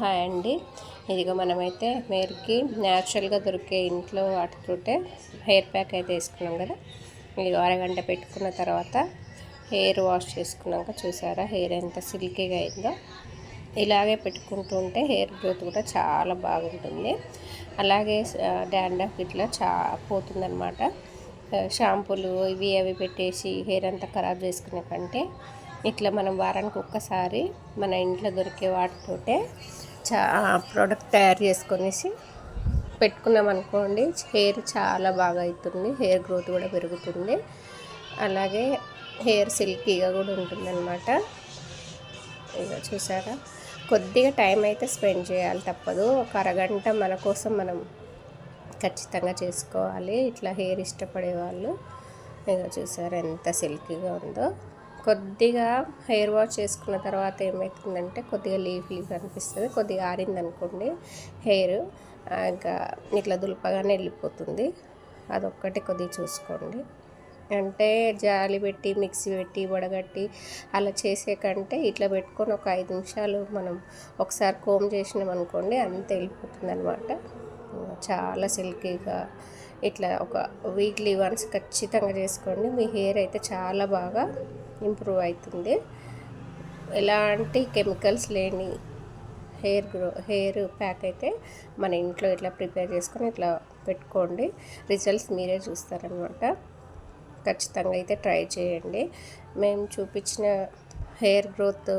Hi అండి. ఇదిగో మనమైతే హెయిర్కి న్యాచురల్గా దొరికే ఇంట్లో వాటితోటే హెయిర్ ప్యాక్ అయితే వేసుకున్నాం కదా. ఇది అరగంట పెట్టుకున్న తర్వాత హెయిర్ వాష్ చేసుకున్నాక చూసారా హెయిర్ ఎంత సిల్కీగా అయిందో. ఇలాగే పెట్టుకుంటూ ఉంటే హెయిర్ గ్రోత్ కూడా చాలా బాగుంటుంది. అలాగే డాండ్రఫ్ ఇట్లా పోతుందన్నమాట. షాంపూలు ఇవి అవి పెట్టేసి హెయిర్ అంతా ఖరాబ్ చేసుకునే కంటే ఇట్లా మనం వారానికి ఒక్కసారి మన ఇంట్లో దొరికే వాటితోటే ప్రోడక్ట్ తయారు చేసుకొనేసి పెట్టుకున్నాం అనుకోండి, హెయిర్ చాలా బాగా అవుతుంది, హెయిర్ గ్రోత్ కూడా పెరుగుతుంది. అలాగే హెయిర్ సిల్కీగా కూడా ఉంటుందన్నమాట. ఇక చూసారా, కొద్దిగా టైం అయితే స్పెండ్ చేయాలి, తప్పదు. ఒక అరగంట మన కోసం మనం ఖచ్చితంగా చేసుకోవాలి. ఇట్లా హెయిర్ ఇష్టపడే వాళ్ళు ఇక చూసారా ఎంత సిల్కీగా ఉందో. కొద్దిగా హెయిర్ వాష్ చేసుకున్న తర్వాత ఏమవుతుందంటే కొద్దిగా లీఫ్ అనిపిస్తుంది. కొద్దిగా ఆరిందనుకోండి హెయిర్ ఇంకా ఇట్లా దులపగానే వెళ్ళిపోతుంది. అదొక్కటి కొద్దిగా చూసుకోండి. అంటే జాలి పెట్టి మిక్సీ పెట్టి వడగట్టి అలా చేసే కంటే ఇట్లా పెట్టుకొని ఒక 5 నిమిషాలు మనం ఒకసారి కోమ్ చేసినాం అనుకోండి, అంత వెళ్ళిపోతుంది అనమాట. చాలా సిల్కీగా ఇట్లా ఒక వీక్లీ వన్స్ ఖచ్చితంగా చేసుకోండి. మీ హెయిర్ అయితే చాలా బాగా ఇంప్రూవ్ అవుతుంది. ఎలాంటి కెమికల్స్ లేని హెయిర్ ప్యాక్ అయితే మన ఇంట్లో ఇట్లా ప్రిపేర్ చేసుకొని ఇట్లా పెట్టుకోండి. రిజల్ట్స్ మీరే చూస్తారనమాట. ఖచ్చితంగా అయితే ట్రై చేయండి. మేము చూపించిన హెయిర్ గ్రోత్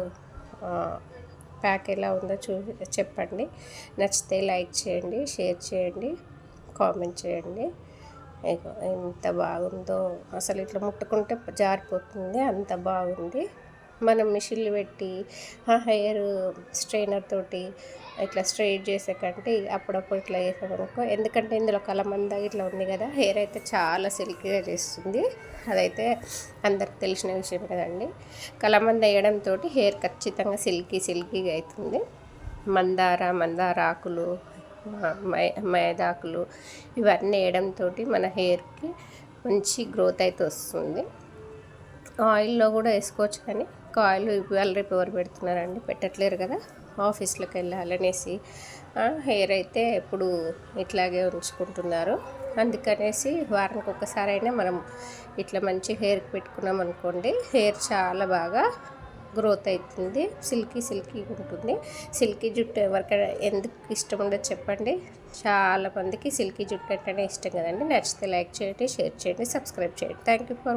ప్యాక్ ఎలా ఉందో చెప్పండి. నచ్చితే లైక్ చేయండి, షేర్ చేయండి, కామెంట్ చేయండి. ఎంత బాగుందో అసలు, ఇట్లా ముట్టుకుంటే జారిపోతుంది, అంత బాగుంది. మనం మిషన్లు పెట్టి హెయిర్ స్ట్రైనర్ తోటి ఇట్లా స్ట్రైట్ చేసే కంటే అప్పుడప్పుడు ఇట్లా చేసామనుకో, ఎందుకంటే ఇందులో కలమంద ఇట్లా ఉంది కదా, హెయిర్ అయితే చాలా సిల్కీగా చేస్తుంది. అదైతే అందరికి తెలిసిన విషయం కదండి. కలమంద వేయడంతో హెయిర్ ఖచ్చితంగా సిల్కీగా అవుతుంది. మందార ఆకులు, మైదాకులు ఇవన్నీ వేయడంతో మన హెయిర్కి మంచి గ్రోత్ అయితే వస్తుంది. ఆయిల్లో కూడా వేసుకోవచ్చు, కానీ ఆయిల్ ఇవాళ రేపు ఎవరు పెడుతున్నారండి, పెట్టట్లేరు కదా. ఆఫీస్లోకి వెళ్ళాలనేసి హెయిర్ అయితే ఎప్పుడు ఇట్లాగే ఉంచుకుంటున్నారు. అందుకనేసి వారానికి ఒక్కసారైనా మనం ఇట్లా మంచి హెయిర్కి పెట్టుకున్నాం అనుకోండి, హెయిర్ చాలా బాగా గ్రోత్ అవుతుంది, సిల్కీగా ఉంటుంది. సిల్కీ జుట్టు ఎవరికైనా ఎందుకు ఇష్టం ఉండదు చెప్పండి. చాలామందికి సిల్కీ జుట్టు అంటేనే ఇష్టం కదండి. నచ్చితే లైక్ చేయండి, షేర్ చేయండి, సబ్స్క్రైబ్ చేయండి. Thank you for